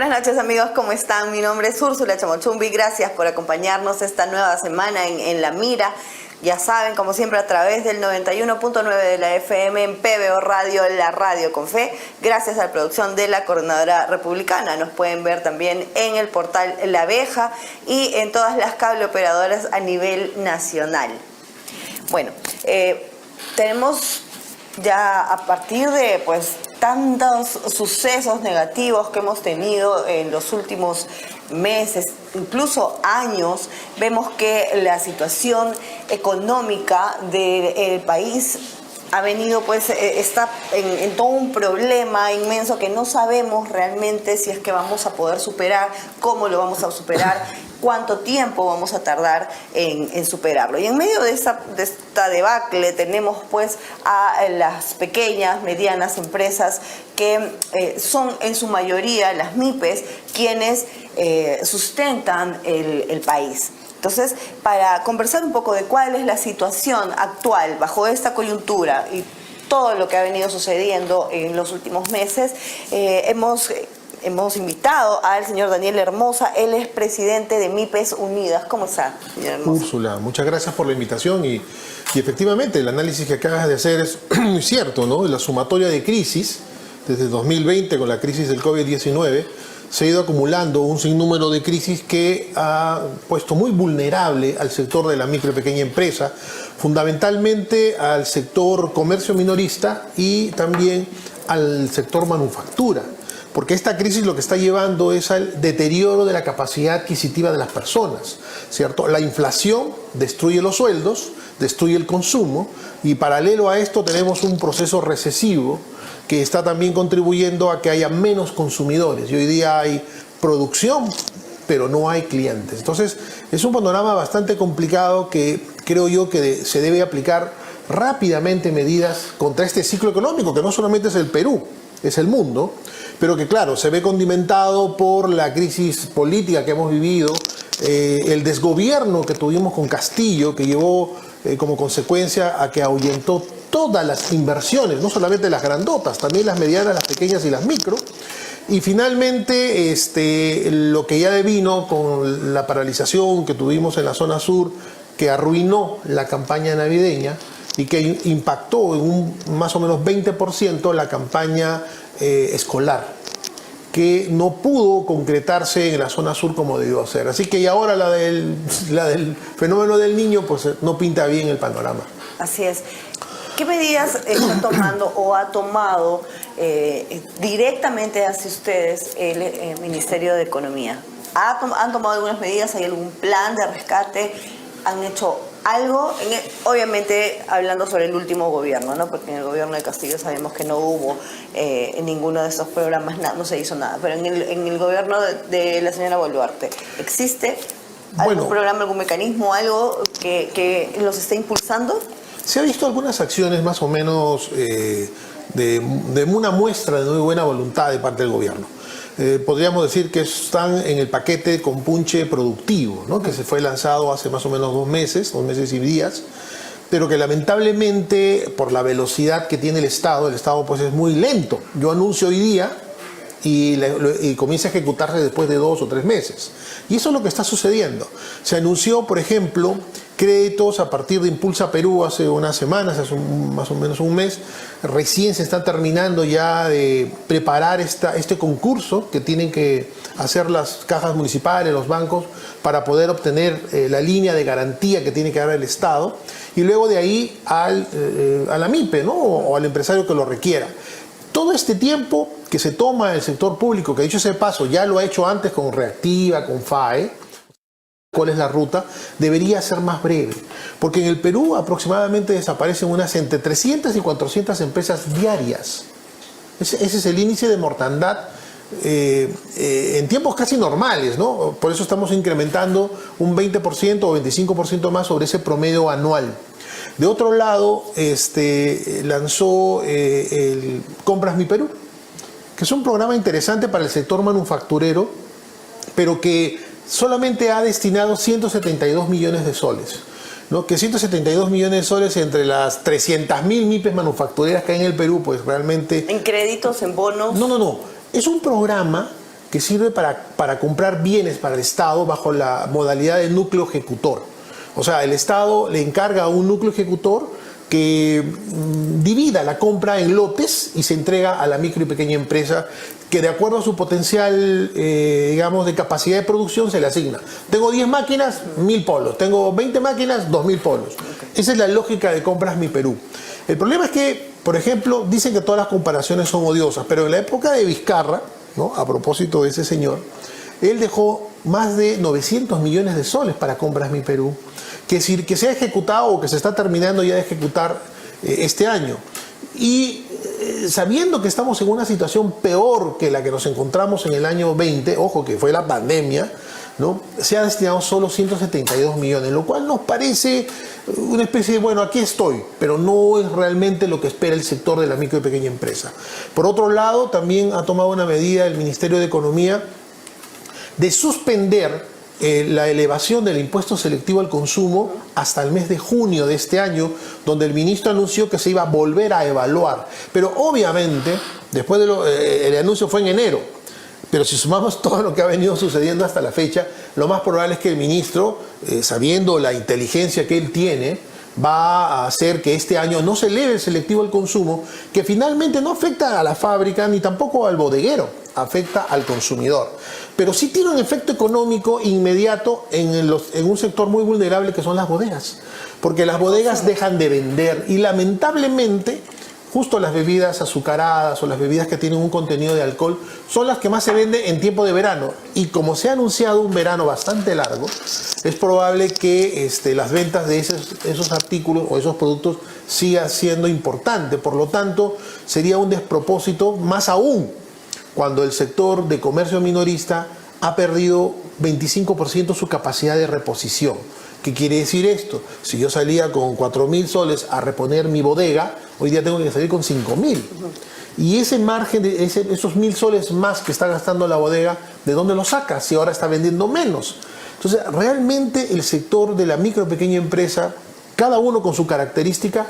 Buenas noches amigos, ¿cómo están? Mi nombre es Úrsula Chamochumbi, gracias por acompañarnos esta nueva semana en La Mira. Ya saben, como siempre, a través del 91.9 de la FM en PBO Radio, la radio con fe, gracias a la producción de la Coordinadora Republicana. Nos pueden ver también en el portal La Abeja y en todas las cable operadoras a nivel nacional. Bueno, tenemos ya a partir de tantos sucesos negativos que hemos tenido en los últimos meses, incluso años, vemos que la situación económica del país ha venido, está en todo un problema inmenso que no sabemos realmente si es que vamos a poder superar, cómo lo vamos a superar, cuánto tiempo vamos a tardar en superarlo. Y en medio de esta debacle tenemos a las pequeñas, medianas empresas que son en su mayoría las MIPES quienes sustentan el país. Entonces, para conversar un poco de cuál es la situación actual bajo esta coyuntura y todo lo que ha venido sucediendo en los últimos meses, hemos invitado al señor Daniel Hermosa. Él es presidente de MIPES Unidas. ¿Cómo está, señor Hermosa? Úrsula, muchas gracias por la invitación y efectivamente el análisis que acabas de hacer es muy cierto, ¿no? La sumatoria de crisis, desde 2020 con la crisis del COVID-19, se ha ido acumulando un sinnúmero de crisis que ha puesto muy vulnerable al sector de la micro y pequeña empresa, fundamentalmente al sector comercio minorista y también al sector manufactura. Porque esta crisis lo que está llevando es al deterioro de la capacidad adquisitiva de las personas, ¿cierto? La inflación destruye los sueldos, destruye el consumo y paralelo a esto tenemos un proceso recesivo que está también contribuyendo a que haya menos consumidores. Y hoy día hay producción, pero no hay clientes. Entonces, es un panorama bastante complicado que creo yo que se debe aplicar rápidamente medidas contra este ciclo económico, que no solamente es el Perú, es el mundo, pero que claro, se ve condimentado por la crisis política que hemos vivido, el desgobierno que tuvimos con Castillo, que llevó como consecuencia a que ahuyentó todas las inversiones, no solamente las grandotas, también las medianas, las pequeñas y las micro. Y finalmente, lo que ya devino con la paralización que tuvimos en la zona sur, que arruinó la campaña navideña y que impactó en un más o menos 20% la campaña escolar, que no pudo concretarse en la zona sur como debió ser. Así que y ahora la del fenómeno del Niño, pues no pinta bien el panorama. Así es. ¿Qué medidas está tomando o ha tomado directamente hacia ustedes el Ministerio de Economía? ¿Han tomado algunas medidas? ¿Hay algún plan de rescate? ¿Han hecho algo? Obviamente hablando sobre el último gobierno, ¿no? Porque en el gobierno de Castillo sabemos que no hubo en ninguno de estos programas, no se hizo nada. Pero en el gobierno de la señora Boluarte, ¿existe algún programa, algún mecanismo, algo que los esté impulsando? Se ha visto algunas acciones más o menos de una muestra de muy buena voluntad de parte del gobierno. Podríamos decir que están en el paquete compunche productivo, ¿no? Que se fue lanzado hace más o menos 2 meses y días, pero que lamentablemente por la velocidad que tiene el Estado pues es muy lento. Yo anuncio hoy día y comienza a ejecutarse después de 2 o 3 meses. Y eso es lo que está sucediendo. Se anunció, por ejemplo, créditos a partir de Impulsa Perú hace unas semanas, hace más o menos un mes. Recién se está terminando ya de preparar este concurso que tienen que hacer las cajas municipales, los bancos, para poder obtener la línea de garantía que tiene que dar el Estado. Y luego de ahí a la MIPE, ¿no? O al empresario que lo requiera. Todo este tiempo que se toma el sector público, que dicho ese paso ya lo ha hecho antes con Reactiva, con FAE, cuál es la ruta, debería ser más breve. Porque en el Perú aproximadamente desaparecen entre 300 y 400 empresas diarias. Ese es el índice de mortandad en tiempos casi normales, ¿no? Por eso estamos incrementando un 20% o 25% más sobre ese promedio anual. De otro lado, lanzó el Compras Mi Perú, que es un programa interesante para el sector manufacturero, pero que solamente ha destinado 172 millones de soles, ¿no? Que 172 millones de soles entre las 300.000 MIPES manufactureras que hay en el Perú, pues realmente... ¿En créditos, en bonos? No. Es un programa que sirve para comprar bienes para el Estado bajo la modalidad de núcleo ejecutor. O sea, el Estado le encarga a un núcleo ejecutor que divida la compra en lotes y se entrega a la micro y pequeña empresa que de acuerdo a su potencial, digamos, de capacidad de producción se le asigna. Tengo 10 máquinas, 1000 polos. Tengo 20 máquinas, 2000 polos. Esa es la lógica de Compras Mi Perú. El problema es que, por ejemplo, dicen que todas las comparaciones son odiosas, pero en la época de Vizcarra, ¿no?, a propósito de ese señor, él dejó más de 900 millones de soles para Compras Mi Perú, que se ha ejecutado o que se está terminando ya de ejecutar este año. Y sabiendo que estamos en una situación peor que la que nos encontramos en el año 20, ojo que fue la pandemia, ¿no?, se ha destinado solo 172 millones, lo cual nos parece una especie de, bueno, aquí estoy, pero no es realmente lo que espera el sector de la micro y pequeña empresa. Por otro lado, también ha tomado una medida el Ministerio de Economía de suspender la elevación del impuesto selectivo al consumo hasta el mes de junio de este año, donde el ministro anunció que se iba a volver a evaluar. Pero obviamente, después de el anuncio fue en enero, pero si sumamos todo lo que ha venido sucediendo hasta la fecha, lo más probable es que el ministro, sabiendo la inteligencia que él tiene, va a hacer que este año no se eleve el selectivo al consumo, que finalmente no afecta a la fábrica ni tampoco al bodeguero, afecta al consumidor. Pero sí tiene un efecto económico inmediato en un sector muy vulnerable que son las bodegas, porque las bodegas dejan de vender y lamentablemente justo las bebidas azucaradas o las bebidas que tienen un contenido de alcohol son las que más se venden en tiempo de verano. Y como se ha anunciado un verano bastante largo, es probable que las ventas de esos artículos o esos productos sigan siendo importantes. Por lo tanto, sería un despropósito, más aún cuando el sector de comercio minorista ha perdido 25% su capacidad de reposición. ¿Qué quiere decir esto? Si yo salía con 4.000 soles a reponer mi bodega, hoy día tengo que salir con 5.000. Y ese margen, esos 1.000 soles más que está gastando la bodega, ¿de dónde lo saca? Si ahora está vendiendo menos. Entonces, realmente el sector de la micro y pequeña empresa, cada uno con su característica,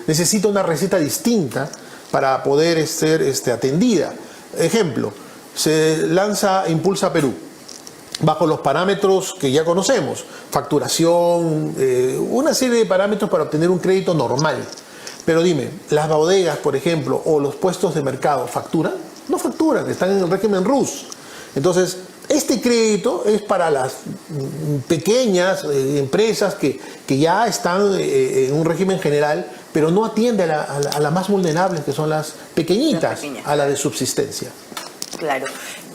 necesita una receta distinta para poder ser atendida. Ejemplo, se lanza Impulsa Perú, bajo los parámetros que ya conocemos, facturación, una serie de parámetros para obtener un crédito normal. Pero dime, ¿las bodegas, por ejemplo, o los puestos de mercado facturan? No facturan, están en el régimen RUS. Entonces, este crédito es para las pequeñas empresas que ya están en un régimen general, pero no atiende a las más vulnerables, que son las pequeñitas, a la de subsistencia. Claro.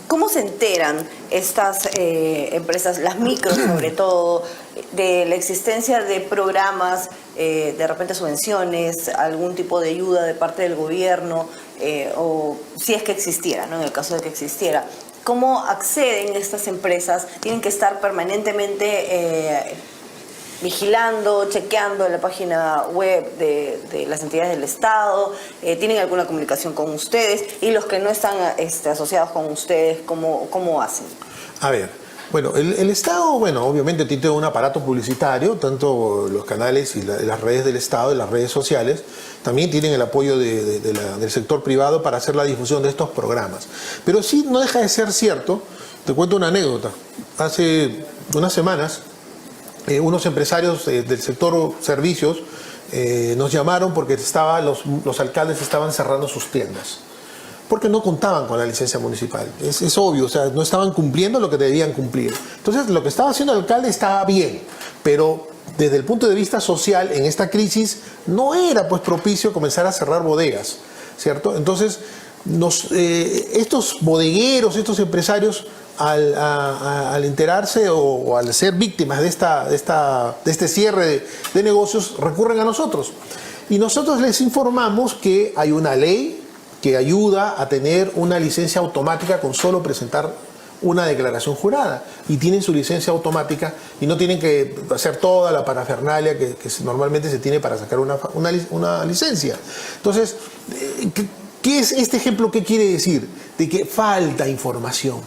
¿Cómo se enteran estas empresas, las micros sobre todo, de la existencia de programas, de repente subvenciones, algún tipo de ayuda de parte del gobierno, o si es que existiera, ¿no?, en el caso de que existiera? ¿Cómo acceden estas empresas? ¿Tienen que estar permanentemente vigilando, chequeando la página web de las entidades del Estado? ¿Tienen alguna comunicación con ustedes? Y los que no están asociados con ustedes, ¿cómo hacen? A ver, bueno, el Estado, bueno, obviamente tiene un aparato publicitario, tanto los canales y las redes del Estado y las redes sociales, también tienen el apoyo del sector privado para hacer la difusión de estos programas. Pero sí no deja de ser cierto, te cuento una anécdota. Hace unas semanas, unos empresarios del sector servicios nos llamaron porque los alcaldes estaban cerrando sus tiendas, porque no contaban con la licencia municipal. Es obvio, o sea, no estaban cumpliendo lo que debían cumplir. Entonces, lo que estaba haciendo el alcalde estaba bien, pero desde el punto de vista social, en esta crisis, no era pues propicio comenzar a cerrar bodegas, ¿cierto? Entonces, estos bodegueros, estos empresarios, al enterarse o al ser víctimas de este cierre de negocios, recurren a nosotros. Y nosotros les informamos que hay una ley que ayuda a tener una licencia automática con solo presentar una declaración jurada, y tienen su licencia automática y no tienen que hacer toda la parafernalia que normalmente se tiene para sacar una licencia. Entonces, ¿qué es este ejemplo? ¿Qué quiere decir? De que falta información.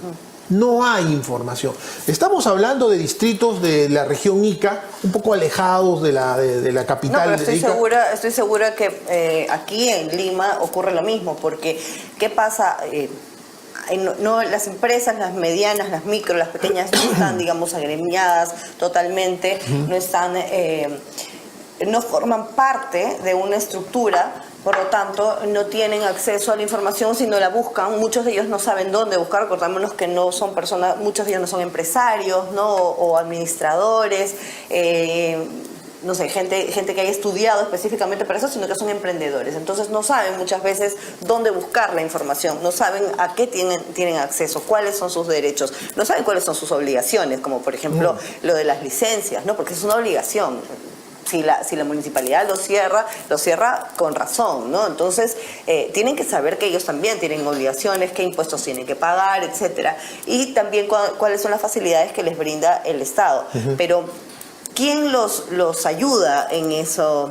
no hay información. Estamos hablando de distritos de la región Ica, un poco alejados de la capital. No, pero estoy segura que aquí en Lima ocurre lo mismo, porque ¿qué pasa? No, las empresas, las medianas, las micro, las pequeñas, no están, digamos, agremiadas totalmente, no están, no forman parte de una estructura. Por lo tanto, no tienen acceso a la información, sino la buscan. Muchos de ellos no saben dónde buscar. Recordémonos que no son personas, muchos de ellos no son empresarios, ¿no? O administradores, no sé, gente que haya estudiado específicamente para eso, sino que son emprendedores. Entonces no saben muchas veces dónde buscar la información, no saben a qué tienen acceso, cuáles son sus derechos, no saben cuáles son sus obligaciones, como por ejemplo lo de las licencias, ¿no? Porque es una obligación. Si la municipalidad lo cierra con razón, ¿no? Entonces, tienen que saber que ellos también tienen obligaciones, qué impuestos tienen que pagar, etcétera. Y también cuáles son las facilidades que les brinda el Estado. Pero, ¿quién los ayuda en eso?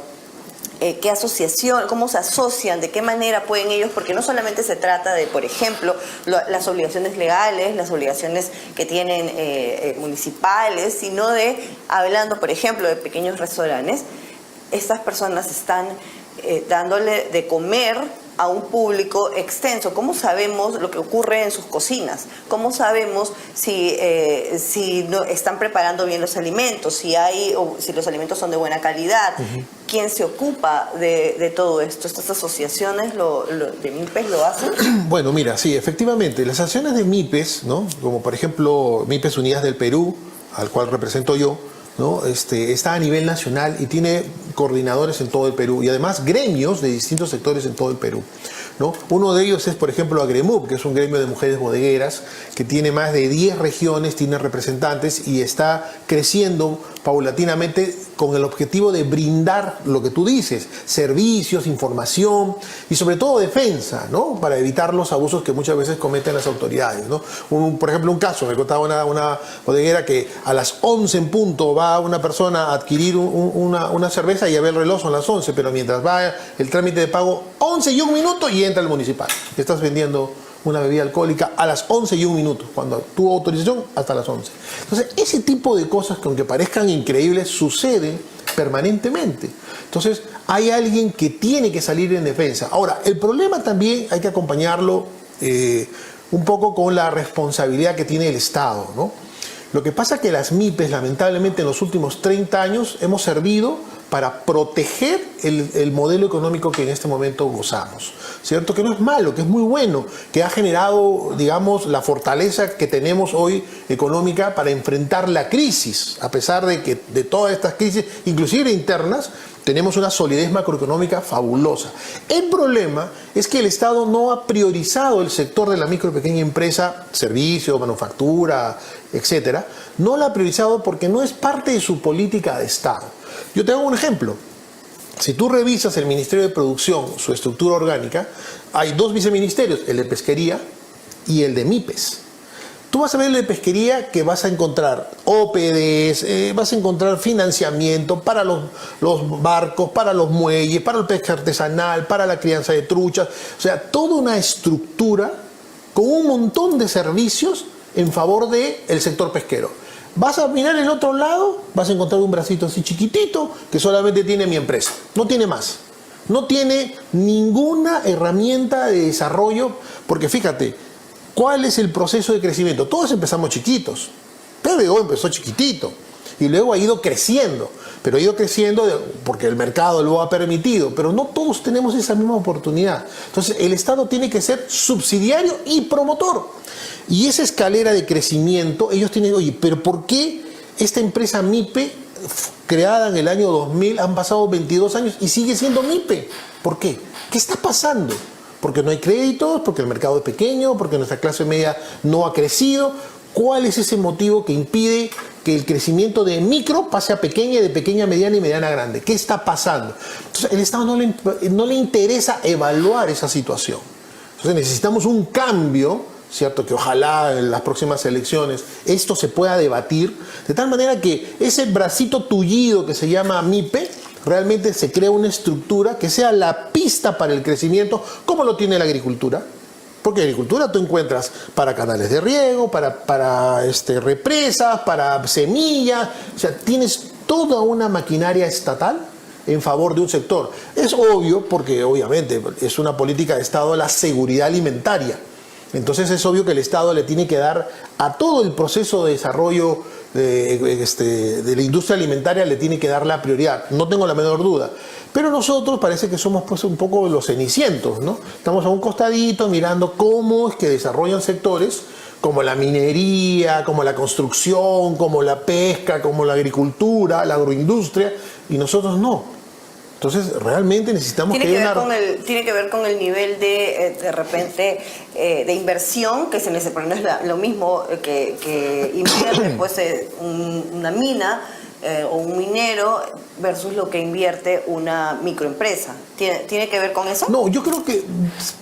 ¿Qué asociación? ¿Cómo se asocian? ¿De qué manera pueden ellos? Porque no solamente se trata de, por ejemplo, las obligaciones legales, las obligaciones que tienen municipales, sino de, hablando, por ejemplo, de pequeños restaurantes, estas personas están dándole de comer a un público extenso. ¿Cómo sabemos lo que ocurre en sus cocinas? ¿Cómo sabemos si no están preparando bien los alimentos? Si los alimentos son de buena calidad. ¿Quién se ocupa de todo esto? ¿Estas asociaciones de MIPES lo hacen? Bueno, mira, sí, efectivamente, las acciones de MIPES, ¿no? Como por ejemplo MIPES Unidas del Perú, al cual represento yo, ¿no? Está a nivel nacional y tiene coordinadores en todo el Perú y además gremios de distintos sectores en todo el Perú, ¿no? Uno de ellos es, por ejemplo, Agremub, que es un gremio de mujeres bodegueras que tiene más de 10 regiones, tiene representantes y está creciendo paulatinamente con el objetivo de brindar lo que tú dices, servicios, información y sobre todo defensa, ¿no? Para evitar los abusos que muchas veces cometen las autoridades, ¿no? Por ejemplo, un caso, me contaba una bodeguera que a las 11 en punto va una persona a adquirir una cerveza y ya ve el reloj, son las 11, pero mientras va el trámite de pago, 11 y un minuto y entra el municipal. Estás vendiendo una bebida alcohólica a las 11 y un minuto, cuando tuvo autorización hasta las 11. Entonces, ese tipo de cosas que aunque parezcan increíbles, suceden permanentemente. Entonces, hay alguien que tiene que salir en defensa. Ahora, el problema también hay que acompañarlo un poco con la responsabilidad que tiene el Estado, ¿no? Lo que pasa es que las MIPES, lamentablemente, en los últimos 30 años hemos servido para proteger el modelo económico que en este momento gozamos, ¿cierto? Que no es malo, que es muy bueno, que ha generado, digamos, la fortaleza que tenemos hoy económica para enfrentar la crisis, a pesar de que de todas estas crisis, inclusive internas, tenemos una solidez macroeconómica fabulosa. El problema es que el Estado no ha priorizado el sector de la micro y pequeña empresa, servicio, manufactura, etcétera, no lo ha priorizado porque no es parte de su política de Estado. Yo te hago un ejemplo. Si tú revisas el Ministerio de Producción, su estructura orgánica, hay dos viceministerios, el de Pesquería y el de MIPES. Tú vas a ver el de Pesquería que vas a encontrar OPDs, vas a encontrar financiamiento para los barcos, para los muelles, para el pesca artesanal, para la crianza de truchas. O sea, toda una estructura con un montón de servicios en favor del sector pesquero. Vas a mirar el otro lado, vas a encontrar un bracito así chiquitito que solamente tiene mi empresa, no tiene más. No tiene ninguna herramienta de desarrollo, porque fíjate, ¿cuál es el proceso de crecimiento? Todos empezamos chiquitos. PBO empezó chiquitito y luego ha ido creciendo, pero ha ido creciendo porque el mercado lo ha permitido, pero no todos tenemos esa misma oportunidad. Entonces el Estado tiene que ser subsidiario y promotor. Y esa escalera de crecimiento, ellos tienen, oye, pero ¿por qué esta empresa MIPE, creada en el año 2000, han pasado 22 años y sigue siendo MIPE? ¿Por qué? ¿Qué está pasando? Porque no hay créditos, porque el mercado es pequeño, porque nuestra clase media no ha crecido. ¿Cuál es ese motivo que impide que el crecimiento de micro pase a pequeña, de pequeña a mediana y mediana a grande? ¿Qué está pasando? Entonces, el Estado no le interesa evaluar esa situación. Entonces, necesitamos un cambio, ¿cierto? Que ojalá en las próximas elecciones esto se pueda debatir, de tal manera que ese bracito tullido que se llama MIPE, realmente se crea una estructura que sea la pista para el crecimiento, como lo tiene la agricultura. Porque agricultura tú encuentras para canales de riego, para represas, para semillas, o sea, tienes toda una maquinaria estatal en favor de un sector. Es obvio, porque obviamente es una política de Estado la seguridad alimentaria. Entonces es obvio que el Estado le tiene que dar a todo el proceso de desarrollo de la industria alimentaria, le tiene que dar la prioridad, no tengo la menor duda. Pero nosotros parece que somos pues un poco los cenicientos, ¿no? Estamos a un costadito mirando cómo es que desarrollan sectores como la minería, como la construcción, como la pesca, como la agricultura, la agroindustria, y nosotros no. Entonces, realmente necesitamos tiene que ver con el nivel de repente, de inversión que se necesita, pero no es lo mismo que invierte pues, una mina o un minero versus lo que invierte una microempresa. ¿Tiene que ver con eso? No, yo creo que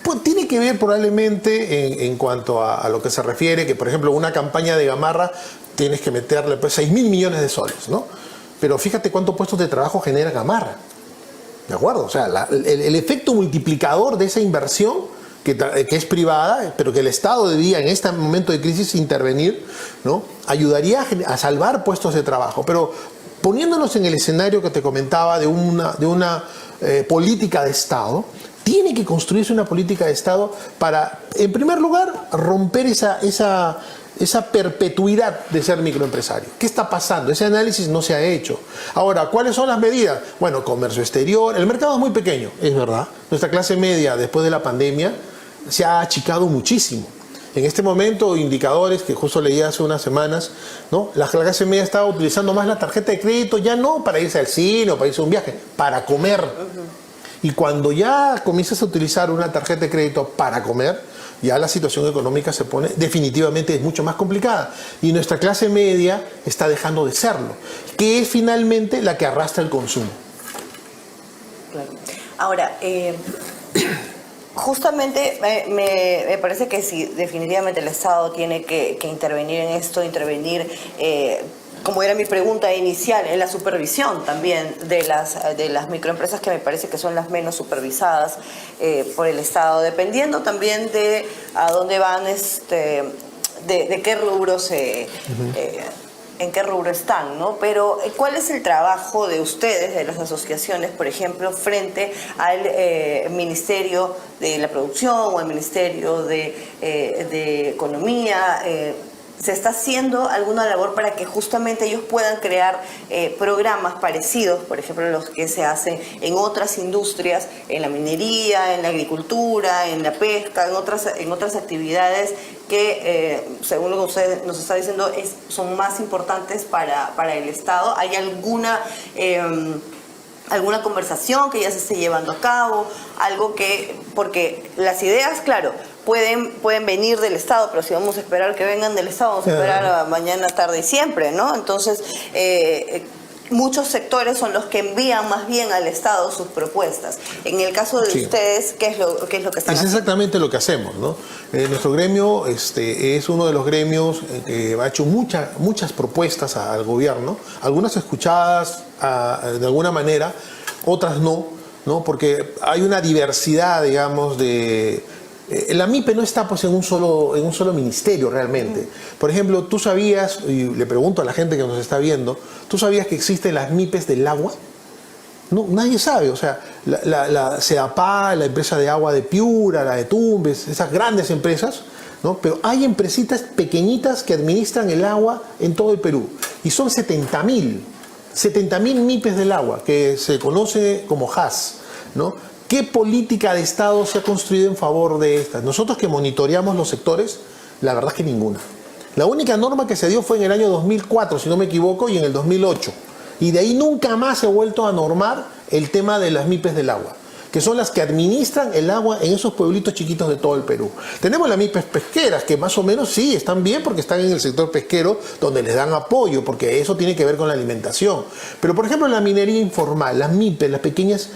pues, tiene que ver probablemente en cuanto a lo que se refiere, que por ejemplo una campaña de Gamarra tienes que meterle pues 6.000 millones de soles, ¿no? Pero fíjate cuántos puestos de trabajo genera Gamarra. ¿De acuerdo? O sea, el efecto multiplicador de esa inversión, que es privada, pero que el Estado debía en este momento de crisis intervenir, ¿no? Ayudaría a salvar puestos de trabajo. Pero poniéndonos en el escenario que te comentaba de una política de Estado, tiene que construirse una política de Estado para, en primer lugar, romper esa perpetuidad de ser microempresario. ¿Qué está pasando? Ese análisis no se ha hecho. Ahora, ¿cuáles son las medidas? Bueno, comercio exterior. El mercado es muy pequeño, es verdad. Nuestra clase media, después de la pandemia, se ha achicado muchísimo. En este momento, indicadores que justo leí hace unas semanas, ¿no? La clase media estaba utilizando más la tarjeta de crédito, ya no para irse al cine o para irse a un viaje, para comer. Y cuando ya comienzas a utilizar una tarjeta de crédito para comer, ya la situación económica se pone definitivamente mucho más complicada. Y nuestra clase media está dejando de serlo, que es finalmente la que arrastra el consumo. Claro. Ahora, justamente me parece que sí, definitivamente el Estado tiene que intervenir en esto, como era mi pregunta inicial, en la supervisión también de las microempresas, que me parece que son las menos supervisadas por el Estado, dependiendo también de a dónde van, de qué rubros en qué rubro están, ¿no? Pero ¿cuál es el trabajo de ustedes, de las asociaciones, por ejemplo, frente al Ministerio de la Producción o al Ministerio de Economía? ¿Se está haciendo alguna labor para que justamente ellos puedan crear programas parecidos, por ejemplo, los que se hacen en otras industrias, en la minería, en la agricultura, en la pesca, en otras actividades que, según lo que usted nos está diciendo, son más importantes para el Estado? ¿Hay alguna conversación que ya se esté llevando a cabo? Porque las ideas, claro, pueden venir del Estado, pero si vamos a esperar que vengan del Estado, vamos a esperar a mañana, tarde y siempre, ¿no? Entonces, muchos sectores son los que envían más bien al Estado sus propuestas. En el caso de ustedes, ¿qué es lo que están haciendo? Es exactamente lo que hacemos, ¿no? Nuestro gremio es uno de los gremios que ha hecho muchas propuestas al gobierno, algunas escuchadas de alguna manera, otras no, porque hay una diversidad, digamos, la MIPE no está pues en un solo ministerio realmente. Por ejemplo, tú sabías, y le pregunto a la gente que nos está viendo, ¿tú sabías que existen las MIPES del agua? No, nadie sabe. O sea, la CEDAPA, la empresa de agua de Piura, la de Tumbes, esas grandes empresas, ¿no? Pero hay empresitas pequeñitas que administran el agua en todo el Perú. Y son 70.000 MIPES del agua, que se conoce como HAS, ¿no? ¿Qué política de Estado se ha construido en favor de estas? Nosotros que monitoreamos los sectores, la verdad es que ninguna. La única norma que se dio fue en el año 2004, si no me equivoco, y en el 2008. Y de ahí nunca más se ha vuelto a normar el tema de las MIPES del agua, que son las que administran el agua en esos pueblitos chiquitos de todo el Perú. Tenemos las MIPES pesqueras, que más o menos sí, están bien porque están en el sector pesquero, donde les dan apoyo, porque eso tiene que ver con la alimentación. Pero, por ejemplo, la minería informal, las MIPES, las pequeñas,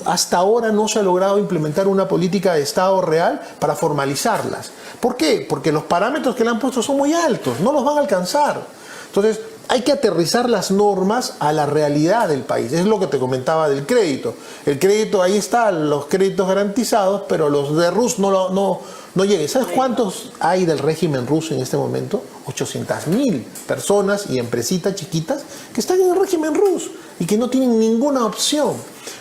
hasta ahora no se ha logrado implementar una política de Estado real para formalizarlas. ¿Por qué? Porque los parámetros que le han puesto son muy altos, no los van a alcanzar. Entonces, hay que aterrizar las normas a la realidad del país. Es lo que te comentaba del crédito. El crédito, ahí están los créditos garantizados, pero los de RUS no llegan. ¿Sabes cuántos hay del régimen RUS en este momento? 800.000 personas y empresitas chiquitas que están en el régimen RUS y que no tienen ninguna opción.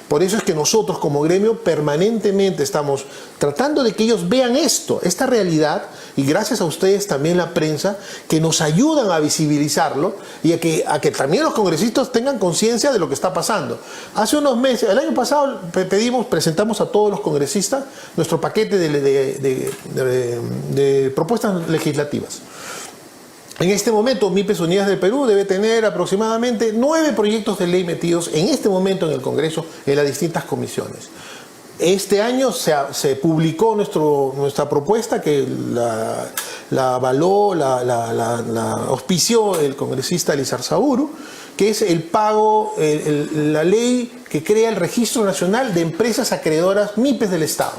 Por eso es que nosotros como gremio permanentemente estamos tratando de que ellos vean esta realidad, y gracias a ustedes también la prensa, que nos ayudan a visibilizarlo y a que también los congresistas tengan conciencia de lo que está pasando. Hace unos meses, el año pasado presentamos a todos los congresistas nuestro paquete de propuestas legislativas. En este momento, MIPES Unidas del Perú debe tener aproximadamente 9 proyectos de ley metidos en este momento en el Congreso, en las distintas comisiones. Este año se publicó nuestra propuesta, que la avaló, la auspició el congresista Elizarzaburu, que es el pago, la ley que crea el Registro Nacional de Empresas Acreedoras MIPES del Estado.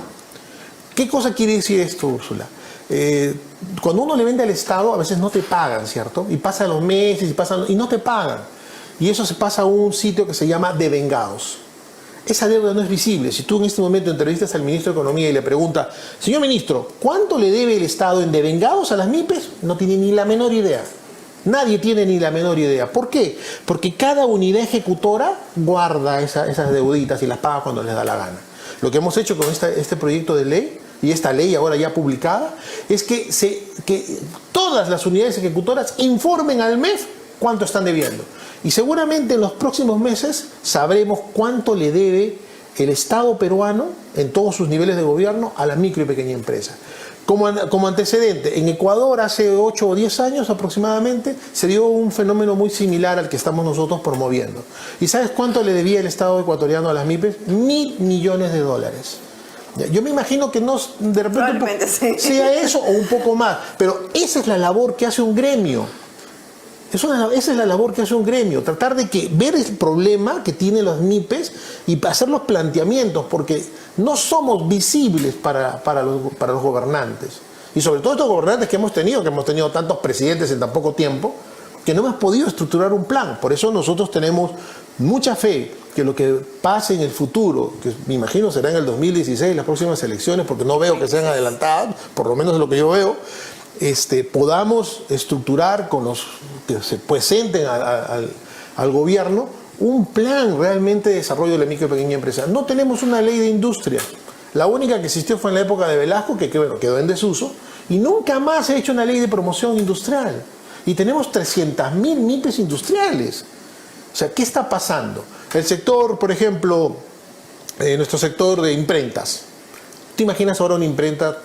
¿Qué cosa quiere decir esto, Úrsula? Cuando uno le vende al Estado, a veces no te pagan, ¿cierto? Y pasan los meses y no te pagan. Y eso se pasa a un sitio que se llama devengados. Esa deuda no es visible. Si tú en este momento entrevistas al ministro de Economía y le preguntas, señor ministro, ¿cuánto le debe el Estado en devengados a las MIPES? No tiene ni la menor idea. Nadie tiene ni la menor idea. ¿Por qué? Porque cada unidad ejecutora guarda esas deuditas y las paga cuando les da la gana. Lo que hemos hecho con este proyecto de ley, y esta ley ahora ya publicada, es que todas las unidades ejecutoras informen al MEF cuánto están debiendo. Y seguramente en los próximos meses sabremos cuánto le debe el Estado peruano en todos sus niveles de gobierno a la micro y pequeña empresa. Como antecedente, en Ecuador hace 8 o 10 años aproximadamente se dio un fenómeno muy similar al que estamos nosotros promoviendo. ¿Y sabes cuánto le debía el Estado ecuatoriano a las MIPES? $1.000 millones. Yo me imagino que no de repente sea eso o un poco más, pero esa es la labor que hace un gremio. Esa es la labor que hace un gremio, tratar de ver el problema que tienen los MIPES y hacer los planteamientos, porque no somos visibles para los gobernantes. Y sobre todo estos gobernantes que hemos tenido tantos presidentes en tan poco tiempo, que no hemos podido estructurar un plan. Por eso nosotros tenemos mucha fe que lo que pase en el futuro, que me imagino será en el 2016, las próximas elecciones, porque no veo que sean adelantadas, por lo menos de lo que yo veo, podamos estructurar con los que se presenten al gobierno un plan realmente de desarrollo de la micro y pequeña empresa. No tenemos una ley de industria. La única que existió fue en la época de Velasco, que quedó en desuso, y nunca más se ha hecho una ley de promoción industrial. Y tenemos 300.000 MIPES industriales. O sea, ¿qué está pasando? El sector, por ejemplo, nuestro sector de imprentas. ¿Te imaginas ahora una imprenta?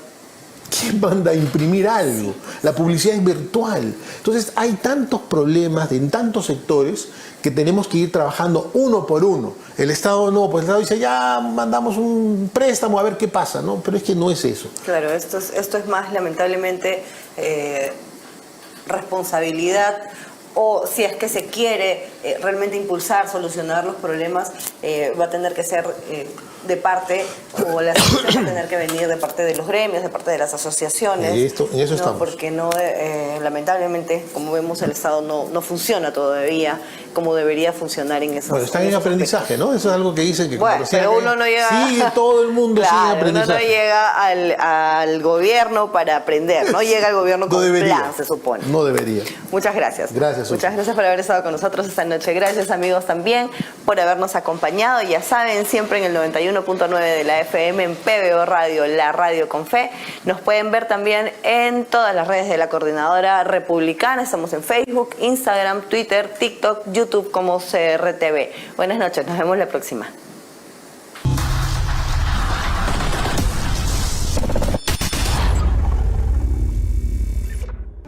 ¿Quién manda a imprimir algo? La publicidad es virtual. Entonces hay tantos problemas en tantos sectores que tenemos que ir trabajando uno por uno. El Estado no, pues el Estado dice, ya mandamos un préstamo a ver qué pasa, ¿no? Pero es que no es eso. Claro, esto es más lamentablemente responsabilidad, o si es que se quiere realmente impulsar, solucionar los problemas, va a tener que ser de parte, o la solución va a tener que venir de parte de los gremios, de parte de las asociaciones. En eso estamos. Porque lamentablemente, como vemos, el Estado no funciona todavía como debería funcionar en esos Bueno, están en aprendizaje, ¿no? Eso es algo que dicen que... Bueno, pero uno no llega... Sigue todo el mundo sin aprendizaje. Uno no llega al gobierno para aprender, no llega al gobierno con plan, se supone. No debería. Muchas gracias. Gracias. Muchas gracias por haber estado con nosotros esta noche. Gracias, amigos, también por habernos acompañado. Ya saben, siempre en el 91.9 de la FM, en PBO Radio, la radio con fe. Nos pueden ver también en todas las redes de la Coordinadora Republicana. Estamos en Facebook, Instagram, Twitter, TikTok, YouTube como CRTV. Buenas noches, nos vemos la próxima.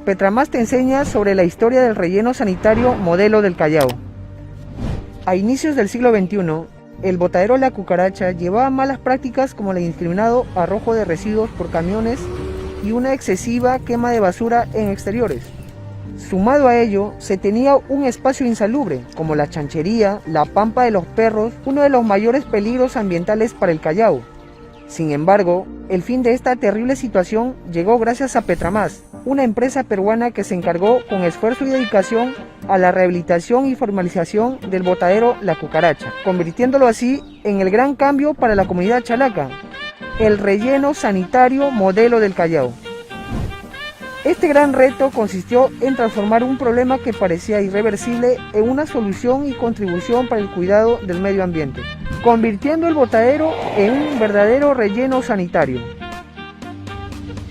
Petramás te enseña sobre la historia del relleno sanitario modelo del Callao. A inicios del siglo XXI, el botadero La Cucaracha llevaba malas prácticas como el indiscriminado arrojo de residuos por camiones y una excesiva quema de basura en exteriores. Sumado a ello, se tenía un espacio insalubre, como la chanchería, la pampa de los perros, uno de los mayores peligros ambientales para el Callao. Sin embargo, el fin de esta terrible situación llegó gracias a Petromás, una empresa peruana que se encargó con esfuerzo y dedicación a la rehabilitación y formalización del botadero La Cucaracha, convirtiéndolo así en el gran cambio para la comunidad chalaca, el relleno sanitario modelo del Callao. Este gran reto consistió en transformar un problema que parecía irreversible en una solución y contribución para el cuidado del medio ambiente, convirtiendo el botadero en un verdadero relleno sanitario.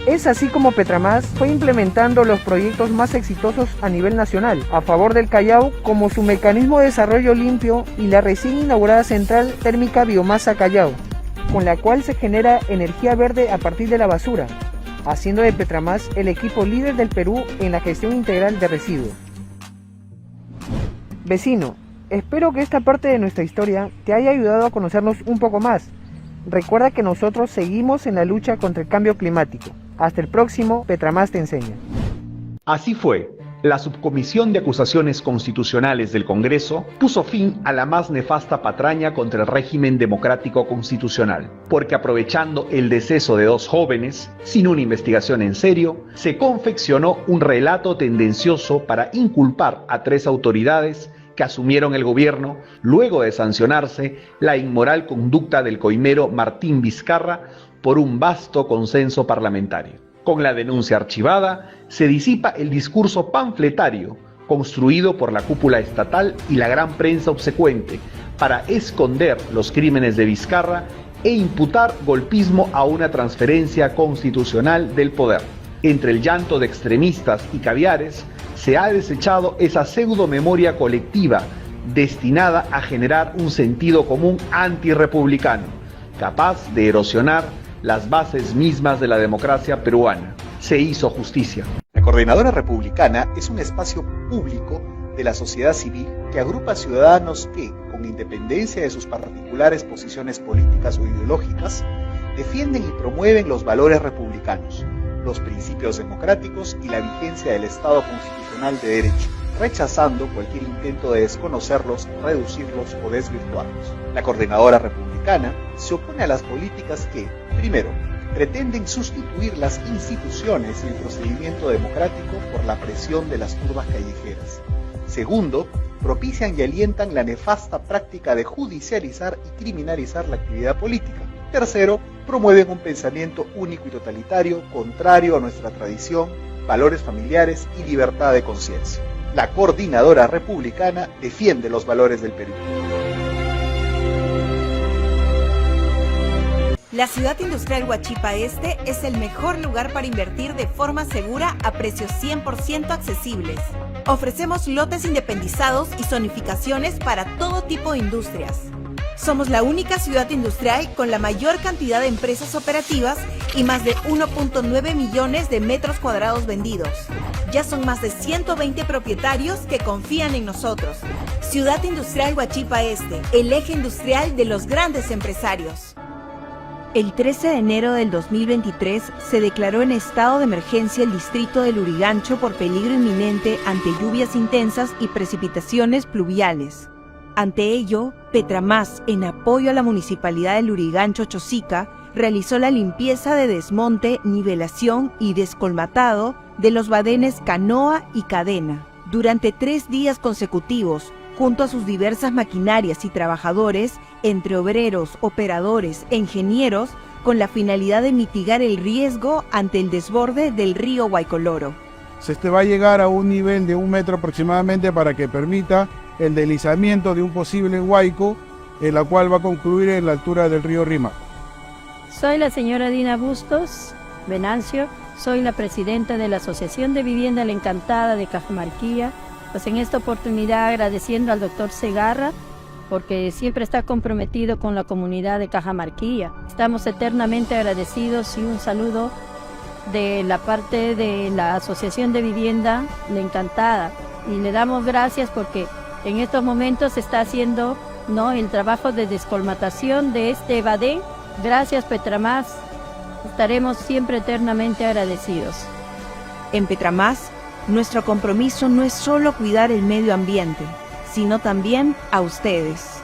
Es así como Petromás fue implementando los proyectos más exitosos a nivel nacional a favor del Callao, como su mecanismo de desarrollo limpio y la recién inaugurada central térmica Biomasa Callao, con la cual se genera energía verde a partir de la basura, haciendo de Petromás el equipo líder del Perú en la gestión integral de residuos. Vecino, espero que esta parte de nuestra historia te haya ayudado a conocernos un poco más. Recuerda que nosotros seguimos en la lucha contra el cambio climático. Hasta el próximo Petromás te enseña. Así fue. La Subcomisión de Acusaciones Constitucionales del Congreso puso fin a la más nefasta patraña contra el régimen democrático constitucional, porque aprovechando el deceso de 2 jóvenes, sin una investigación en serio, se confeccionó un relato tendencioso para inculpar a 3 autoridades que asumieron el gobierno luego de sancionarse la inmoral conducta del coimero Martín Vizcarra por un vasto consenso parlamentario. Con la denuncia archivada, se disipa el discurso panfletario construido por la cúpula estatal y la gran prensa obsecuente para esconder los crímenes de Vizcarra e imputar golpismo a una transferencia constitucional del poder. Entre el llanto de extremistas y caviares, se ha desechado esa pseudo-memoria colectiva destinada a generar un sentido común antirrepublicano, capaz de erosionar las bases mismas de la democracia peruana. Se hizo justicia. La Coordinadora Republicana es un espacio público de la sociedad civil que agrupa ciudadanos que, con independencia de sus particulares posiciones políticas o ideológicas, defienden y promueven los valores republicanos, los principios democráticos y la vigencia del Estado constitucional de derecho, rechazando cualquier intento de desconocerlos, reducirlos o desvirtuarlos. La Coordinadora Republicana se opone a las políticas que, primero, pretenden sustituir las instituciones y el procedimiento democrático por la presión de las turbas callejeras. Segundo, propician y alientan la nefasta práctica de judicializar y criminalizar la actividad política. Tercero, promueven un pensamiento único y totalitario, contrario a nuestra tradición, valores familiares y libertad de conciencia. La Coordinadora Republicana defiende los valores del Perú. La ciudad industrial Huachipa Este es el mejor lugar para invertir de forma segura a precios 100% accesibles. Ofrecemos lotes independizados y zonificaciones para todo tipo de industrias. Somos la única ciudad industrial con la mayor cantidad de empresas operativas y más de 1.9 millones de metros cuadrados vendidos. Ya son más de 120 propietarios que confían en nosotros. Ciudad Industrial Huachipa Este, el eje industrial de los grandes empresarios. El 13 de enero del 2023 se declaró en estado de emergencia el distrito de Lurigancho por peligro inminente ante lluvias intensas y precipitaciones pluviales. Ante ello, Petromás, en apoyo a la Municipalidad de Lurigancho Chosica, realizó la limpieza de desmonte, nivelación y descolmatado de los badenes Canoa y Cadena. Durante 3 días consecutivos, junto a sus diversas maquinarias y trabajadores, entre obreros, operadores e ingenieros, con la finalidad de mitigar el riesgo ante el desborde del río Huaycoloro. Este va a llegar a un nivel de 1 metro aproximadamente para que permita el deslizamiento de un posible huaico, en la cual va a concluir en la altura del río Rímac. Soy la señora Dina Bustos Venancio, soy la presidenta de la Asociación de Vivienda La Encantada de Cajamarquilla. Pues en esta oportunidad agradeciendo al doctor Segarra, porque siempre está comprometido con la comunidad de Cajamarquilla. Estamos eternamente agradecidos y un saludo de la parte de la Asociación de Vivienda La Encantada. Y le damos gracias porque en estos momentos se está haciendo el trabajo de descolmatación de este badén. Gracias Petromás, estaremos siempre eternamente agradecidos. En Petromás, nuestro compromiso no es solo cuidar el medio ambiente, sino también a ustedes.